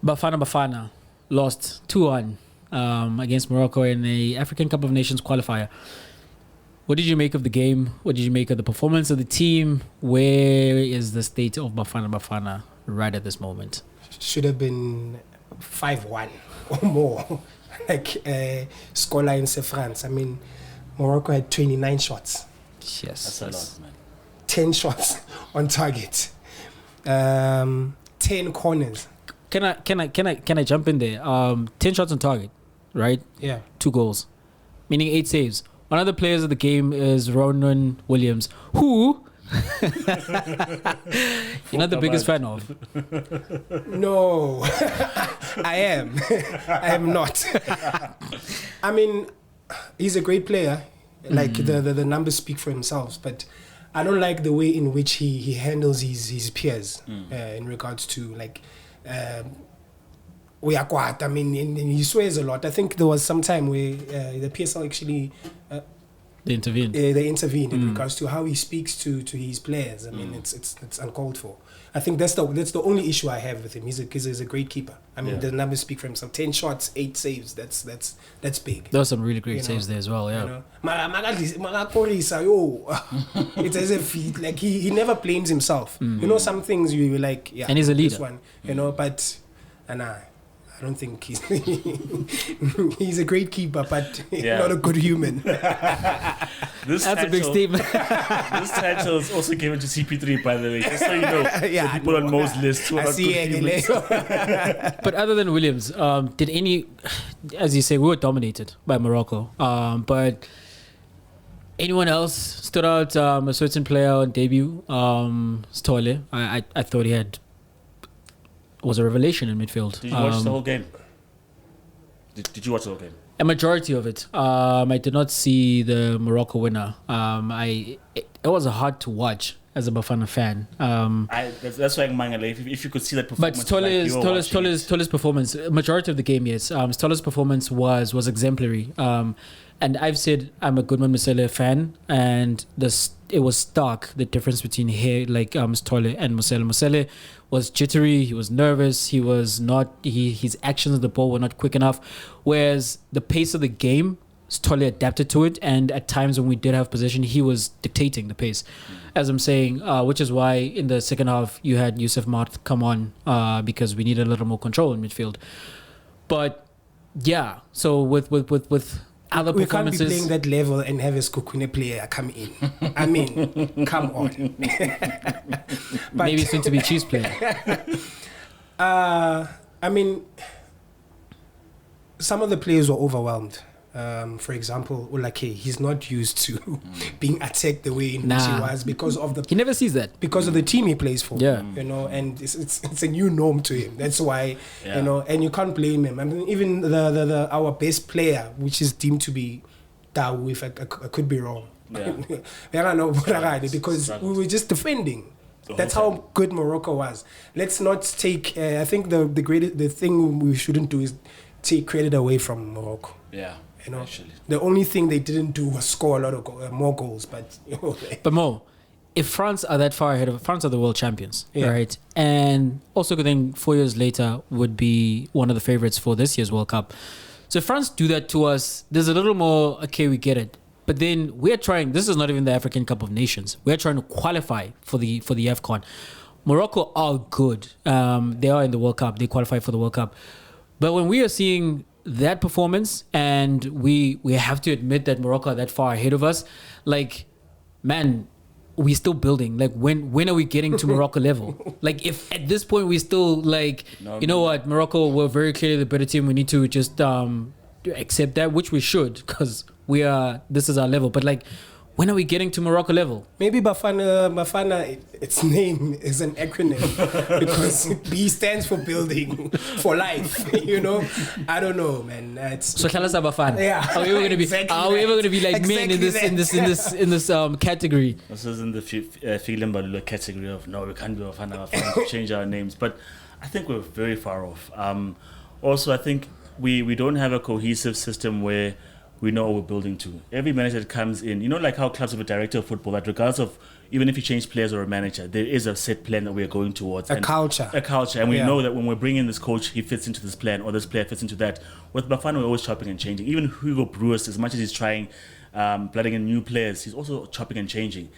Bafana lost 2-1 against Morocco in the African Cup of Nations qualifier. What did you make of the game? What did you make of the performance of the team? Where is the state of Bafana right at this moment? Should have been 5-1 or more, like scoreline in France. I mean, Morocco had 29 shots. Yes, that's a lot, man. 10 shots on target. 10 corners. Can I jump in there? 10 shots on target, right? Yeah. 2 goals, meaning 8 saves. One of the players of the game is Ronan Williams, who you're not the biggest fan of. No, I am. I am not. I mean, he's a great player. Like the numbers speak for themselves, but I don't like the way in which he handles his peers in regards to like. We are quiet. I mean, and he swears a lot. I think there was some time where the PSL actually they intervened. They intervened in regards to how he speaks to his players. I mean, it's uncalled for. I think that's the only issue I have with him. He's a great keeper. I mean, the numbers speak for himself. 10 shots, 8 saves. That's big. There were some really great saves there as well. Yeah. It's as if he never blames himself. You know, some things you were like, yeah, and he's a leader. This one, you know, but I don't think he's a great keeper, but not a good human. That's a big statement. This title is also given to CP3, by the way, just so you know. The people on most lists who are not good humans. But other than Williams, did any, as you say, we were dominated by Morocco, but anyone else stood out? A certain player on debut, Stole. I thought he was a revelation in midfield. Did you watch the whole game? Did you watch the whole game? A majority of it. I did not see the Morocco winner. It was hard to watch as a Bafana fan. That's why I'm Mangala. If you could see that performance, but Stole's performance, majority of the game, yes. Stole's performance was exemplary. And I've said I'm a Goodman Musele fan, and it was stark, the difference between Stole and Musele. Musele was jittery, he was nervous, he was not, his actions of the ball were not quick enough, whereas the pace of the game, Stole adapted to it, and at times when we did have possession, he was dictating the pace, as I'm saying, which is why in the second half you had Yusuf Mart come on because we needed a little more control in midfield. But yeah, so with other we performances, can't be playing that level and have a Skukune player come in. I mean, come on. But maybe soon to be Chiefs player. I mean, some of the players were overwhelmed. For example, Ulake, he's not used to being attacked the way in which he was because of he never sees that because of the team he plays for. Yeah, you know, and it's a new norm to him. That's why you know, and you can't blame him. I mean, even the our best player, which is deemed to be Dao, if I could be wrong. Yeah, because we were just defending. That's how good Morocco was. Let's not take. I think the thing we shouldn't do is take credit away from Morocco. Yeah. You know, the only thing they didn't do was score a lot of more goals. But but Mo, if France are that far ahead of France, are the world champions, right? And also, then 4 years later would be one of the favorites for this year's World Cup. So if France do that to us, there's a little more. Okay, we get it. But then we're trying. This is not even the African Cup of Nations. We're trying to qualify for the AFCON. Morocco are good. They are in the World Cup. They qualify for the World Cup. But when we are seeing that performance, and we have to admit that Morocco are that far ahead of us, like, man, we're still building. Like, when are we getting to Morocco level? Like, if at this point we still like, know what, Morocco, we're very clearly the better team. We need to just accept that, which we should, because this is our level. But like, when are we getting to Morocco level? Maybe Bafana, its name is an acronym because B stands for building for life. You know, I don't know, man. So tell us about Bafana. Yeah, are we ever going to be like men in this category? This is in the Figlem Balula category of no, we can't be Bafana. We change our names, but I think we're very far off. Also, I think we don't have a cohesive system where we know what we're building to. Every manager that comes in, you know, like how clubs have a director of football, that regardless of, even if you change players or a manager, there is a set plan that we are going towards. A culture. And we know that when we're bringing this coach, he fits into this plan, or this player fits into that. With Bafana, we're always chopping and changing. Even Hugo Bruce, as much as he's trying, blooding in new players, he's also chopping and changing.